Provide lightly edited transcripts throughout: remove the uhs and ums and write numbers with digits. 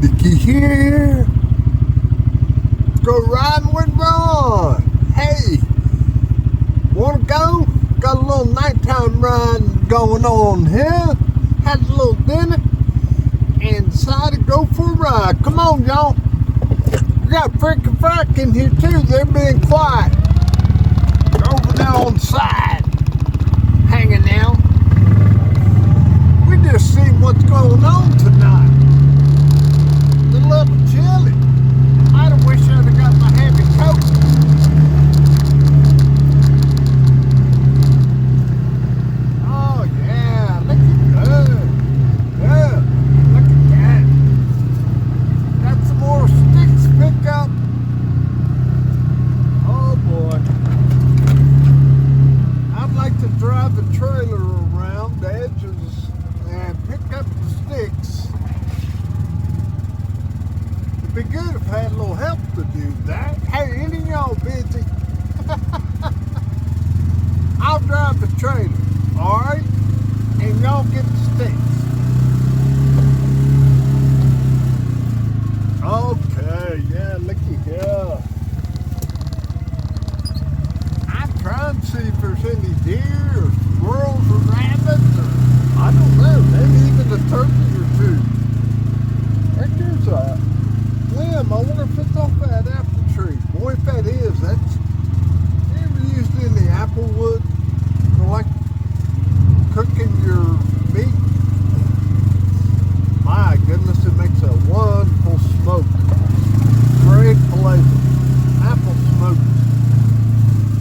Nicky here. Go riding with Ron. Hey, wanna go? Got a little nighttime ride going on here. Had a little dinner and decided to go for a ride. Come on, y'all. We got Frick and Frack in here too. They're being quiet. They're over there on the side, hanging out. We just see what's going on tonight. A little chilly. I wish I'd have got my heavy coat. Oh yeah, look at that. Yeah, look at that. Got some more sticks to pick up. Oh boy. I'd like to drive the trailer around the edges and pick up the sticks. It'd be good if I had a little help to do that. Hey, any of y'all busy? I'll drive the trailer, alright? And y'all get the sticks. Okay, yeah, looky here. I'm trying to see if there's any deer or squirrels or rabbits or, I don't know, maybe even a turkey or two. Heck, there's a limb. I wonder if it's off that apple tree. Boy, if that is, that's ever used in the apple wood for like cooking your meat. My goodness, it makes a wonderful smoke. Great flavor. Apple smoke.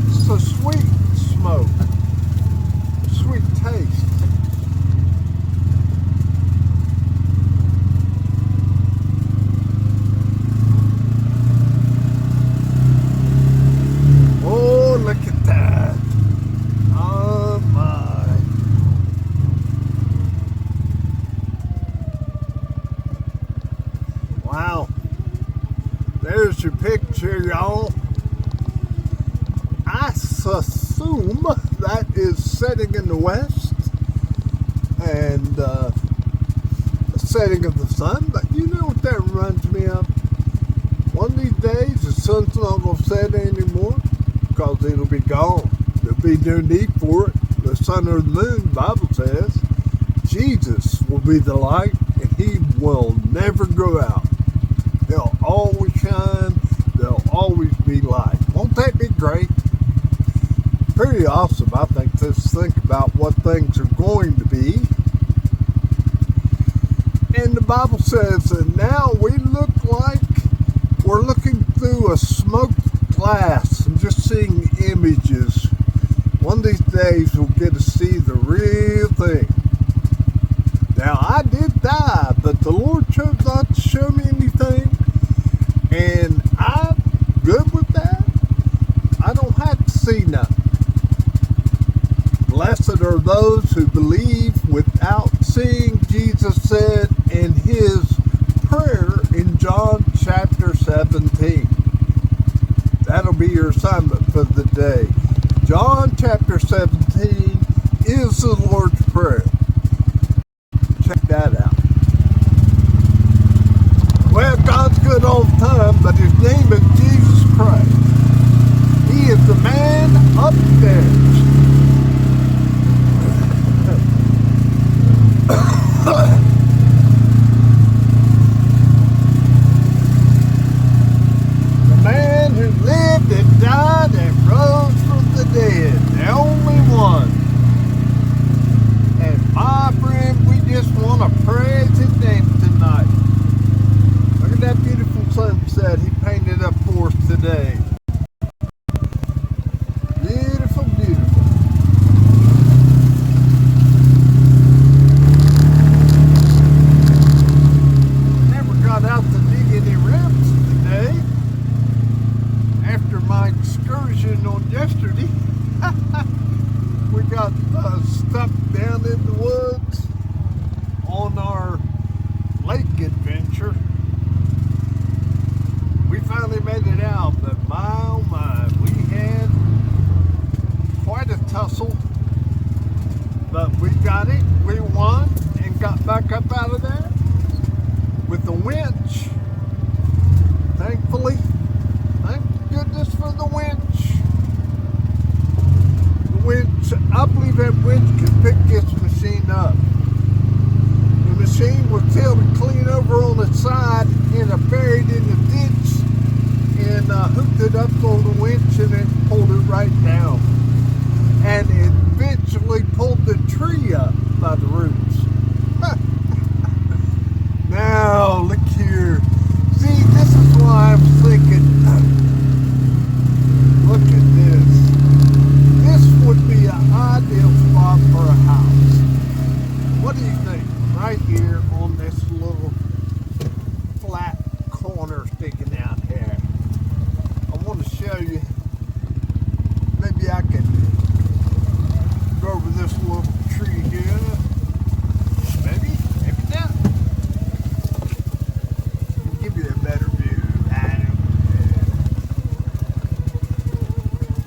It's a sweet smoke. Sweet taste. Look at that. Oh my. Wow. There's your picture, y'all. I assume that is setting in the west and the setting of the sun, but you know what that reminds me of? One of these days the sun's not going to set anymore. Because it'll be gone. There'll be no need for it. The sun or the moon, the Bible says, Jesus will be the light and he will never go out. They'll always shine. There'll always be light. Won't that be great? Pretty awesome, I think, to think about what things are going to be. And the Bible says that now we look like we're looking through a smoked glass and just seeing images. One of these days we'll get to see the real thing. Now I did die, but the Lord chose not to show me anything, and I'm good with that. I don't have to see nothing. Blessed are those who believe without seeing, Jesus said in his prayer in John chapter 17. That'll be your assignment for the day. John chapter 17 is the Lord's Prayer. Check that out. Well, God's good all the time, but his name is Jesus Christ. He is the man upstairs. Lived and died and rose from the dead, the only one. And my friend, we just want to praise his name tonight. Look at that beautiful sunset he painted up for us today. Beautiful, beautiful. Never got out to dig any ribs today. After my excursion on yesterday, we got stuck down in the woods on our lake adventure. We finally made it out, but my oh my, we had quite a tussle, but we got it, we won, and got back up out of there. with the winch. Thankfully, thank goodness for the winch. The winch, I believe that winch can pick this machine up. The machine was tilted clean over on its side and buried in the ditch, and hooked it up on the winch, and it pulled it right down. And it eventually pulled the tree up by the roots. Now, look here. See, this is why I'm thinking, look at this. This would be an ideal spot for a house. What do you think? Right here on this little flat corner sticking out here. I want to show you. Maybe I can go over this little tree here. Maybe not. Give you a better view.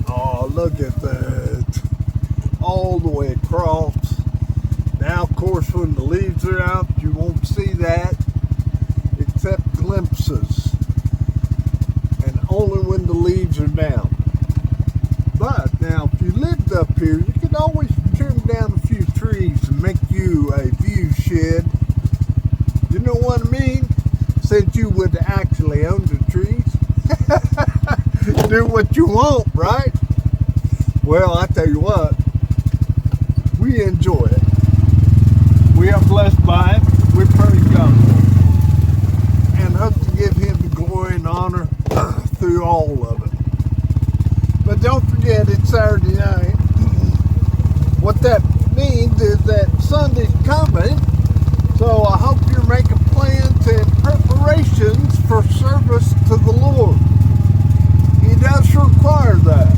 Oh, look at that. All the way across. Now, of course, when the leaves are out, you won't see that except glimpses. And only when the leaves are down. But now, if you lived up here, you could always trim down a few trees and make you a view shed. You know what I mean? Since you would actually own the trees. Do what you want, right? Well, I tell you what, we enjoy it. We are blessed by it. We praise God for it. And hope to give Him the glory and honor through all of it. But don't forget, it's Saturday night. What that means is that Sunday's coming. So I hope you're making plans and preparations for service to the Lord. He does require that.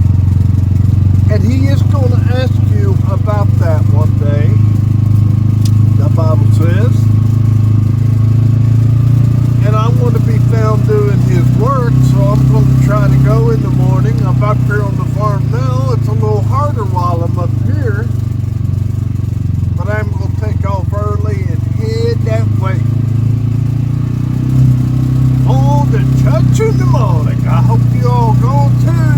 And He is going to ask you about that one day. The Bible says. And I want to be found doing His work, so I'm going to try to go in the morning. I'm up here on the farm now. It's a little harder while I'm up here. But I'm going to take off early and head that way. On to church in the morning. I hope you all go too.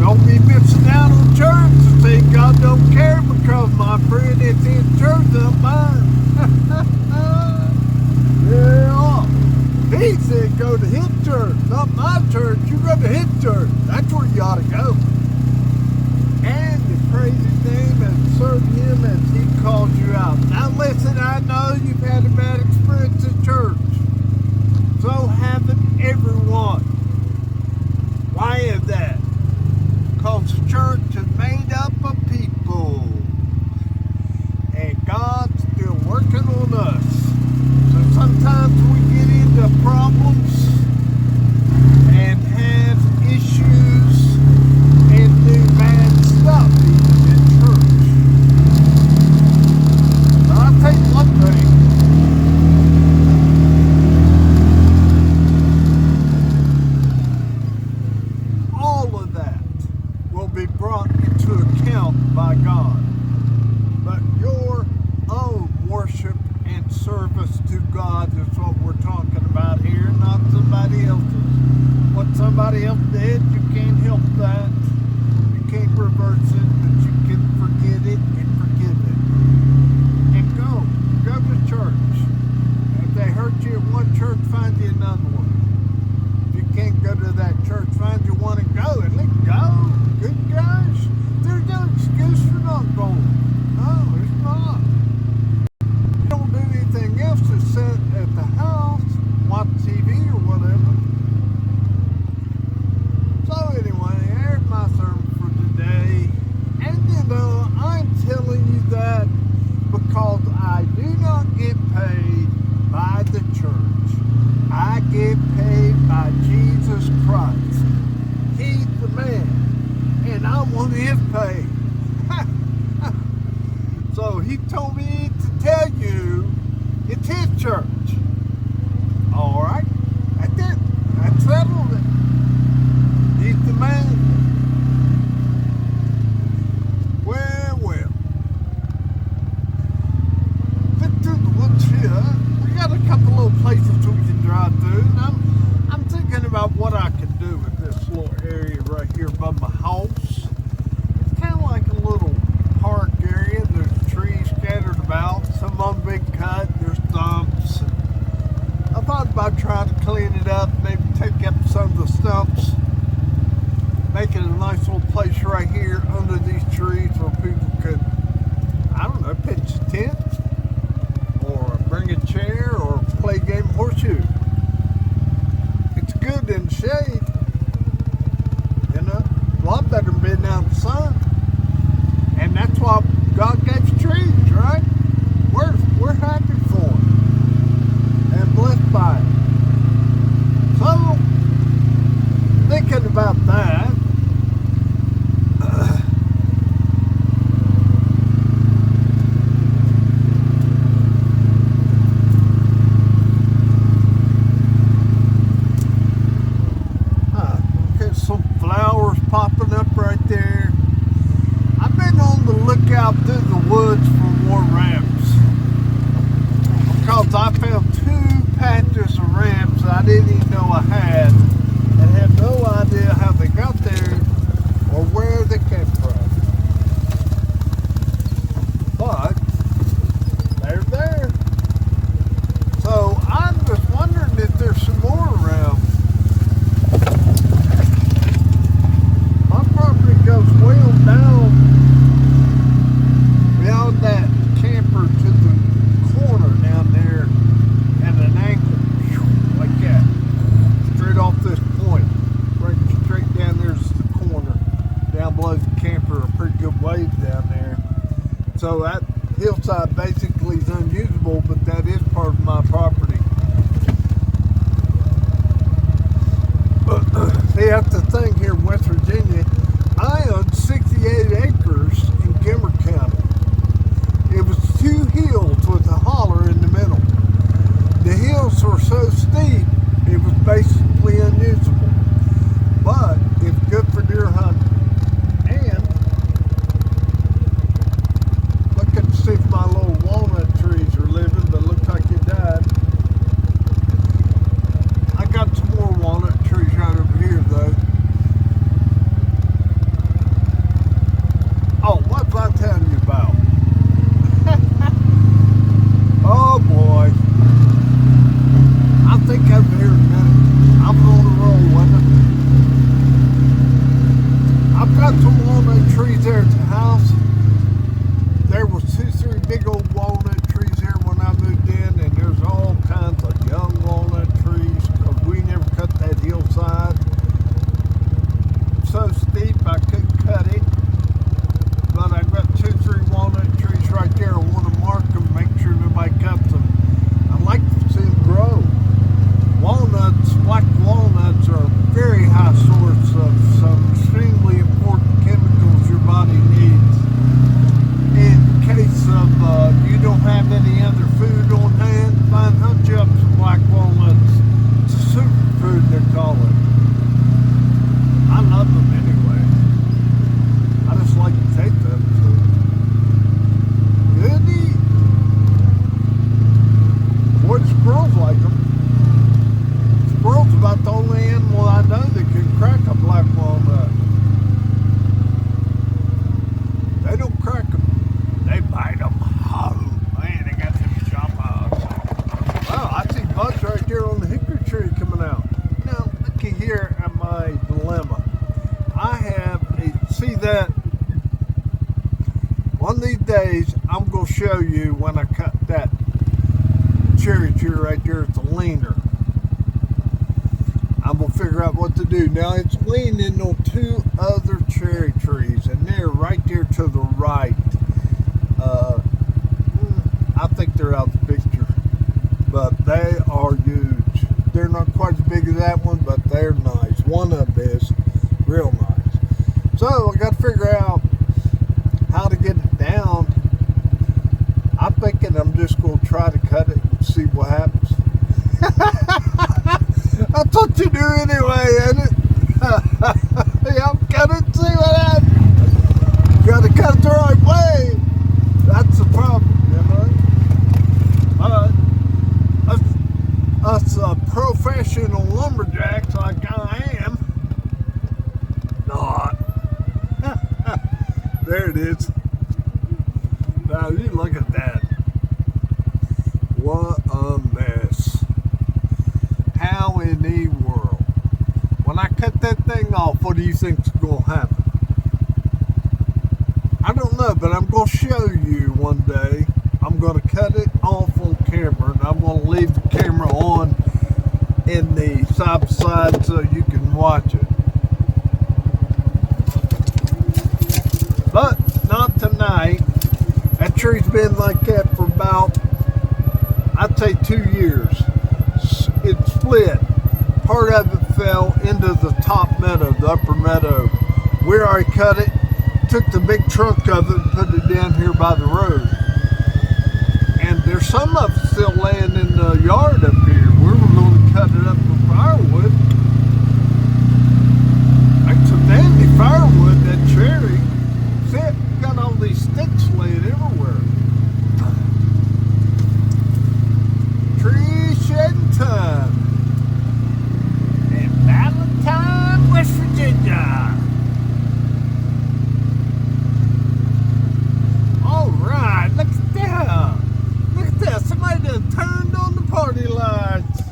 Don't be missing out on church and say God don't care because my friend is in church, not mine. Yeah. He said go to his church, not my church. You go to his church. That's where you ought to go. And you praise His name and serve Him as He calls you out. Now listen, I know you've had a bad experience at church. So haven't everyone. Why is that? Because the church is made up of people. And God's still working on us. So sometimes we get into problems and have issues and do bad stuff even in church. But I'll tell you one thing. All of that will be brought into account by God. But your own worship and service to God is what we're talking about here, not somebody else's. What somebody else did, you can't help that. You can't reverse it, but you can forget it and forgive it. And go to church. If they hurt you at one church, find you another one. If you can't go to that church, find you one and go. At least go. Good gosh. There's no excuse for not going. No, it's not. You don't do anything else to sit at the house, watch TV or whatever. So anyway, there's my sermon for today. And you know, I'm telling you that because I do not get paid by the church. I get paid by Jesus Christ. He's the man. And I want His pay. So He told me to tell you it's His church. Alright? That's it. That settled it. He's the man. Well. Look through the woods here. We got a couple of clean it up, maybe take up some of the stumps, make it a nice little place right here under these trees where people could, I don't know, pitch a tent or bring a chair or play a game of horseshoe. It's good in the shade, you know, a lot better than being out in the sun. And that's why God gave us trees, right? We're happy for it and blessed by it. So, thinking about that, okay, some flowers popping up right there. I've been on the lookout through the woods for more ramps because I found 2 patches of ramps I didn't even know I had and had no idea how they got there or where they came from. But they're there. So I'm just wondering if there's some more around. My property goes way on down beyond that camper to the corner down there at an angle, like that, straight off this point, right straight down there's the corner, down below the camper, a pretty good ways down there. So that hillside basically is unusable, but that is part of my property. See, that's the thing here in West Virginia. I own 68 acres in Gilmer County. It was 2 hills with a holler in the middle. The hills were so steep, it was basically unusable. But it's good for deer hunting. And looking to see if my little walnut trees are living, but it looks like it died. I got some more walnut trees right over here though. Oh, what was I telling you about? Oh boy. I think over here in a minute. I'm on the roll with it. I've got some walnut trees there at the house. There was 2-3 big old walnut trees there when I moved in, and there's all kinds of young walnut trees because we never cut that hillside. So steep I couldn't cut it. But I've got 2-3 walnut trees right there. I want to mark them, make sure nobody cuts them. I like to see them grow. Walnuts, black walnuts, are a very high source of some extremely important chemicals your body needs. In case of you don't have any other food on hand, hunt you up some black walnuts. It's a superfood, they call it. I love them anyway. I just like to take them. So. Good to eat. Boy, the squirrels like them. Squirrels about the only animal I know that can crack a black walnut. They don't crack them. They bite them. Oh, man, they got them choppers. Wow, I see bugs right there on the hickory tree coming out. Now, looky here at my dilemma. I have a, see that? One of these days, I'm going to show you when I cut that cherry tree right there. It's a leaner. I'm going to figure out what to do. Now, it's leaning on 2 other cherry trees, and they're right there to the right. I think they're out of the picture, but they are huge. They're not quite as big as that one, but they're nice. One of them is real nice. So, I got to figure out how to get it down. I'm thinking I'm just going to try to cut it and see what happens. That's what you do anyway, isn't it? Yeah, cut it and see what happens. You got to cut it the right way. That's the problem, you know. Us professional lumberjacks like I am, not. There it is. Now you look at that. What a mess. How thing off, what do you think's going to happen? I don't know, but I'm going to show you one day. I'm going to cut it off on camera, and I'm going to leave the camera on in the side by side so you can watch it. But not tonight. That tree's been like that for about, I'd say 2 years. It split. Part of it fell into the top meadow, the upper meadow. Where I cut it, took the big trunk of it and put it down here by the road. And there's some of it still laying in the yard up here. We were going to cut it up for firewood. That's some dandy firewood, that cherry. See it? Got all these sticks laying everywhere. Tree shedding time. In Valentine, West Virginia. Alright, look at that. Look at that. Somebody done turned on the party lights.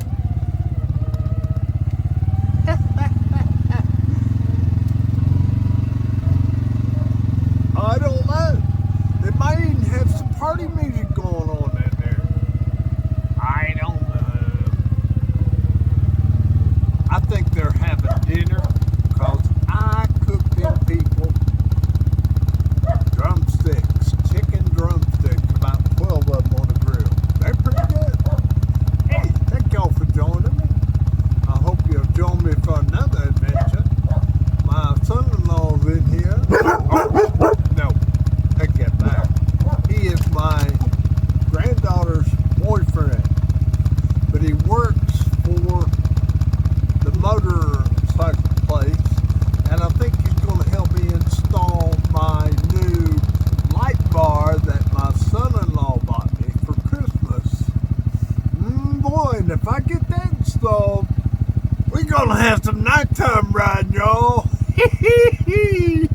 I don't know. They might even have some party music going on in there. I don't know. I think they're having dinner because I cooked them people drumsticks, chicken drumsticks, about 12 of them on the grill. They're pretty good. Hey, thank y'all for joining me. I hope you'll join me for another adventure. My son-in-law's in here. No, take that back. He is my granddaughter's boyfriend, but he works for the motorcycle place, and I think he's going to help me install my new light bar that my son-in-law bought me for Christmas. Boy, and if I get that installed, we're going to have some nighttime riding, y'all. Hee hee hee.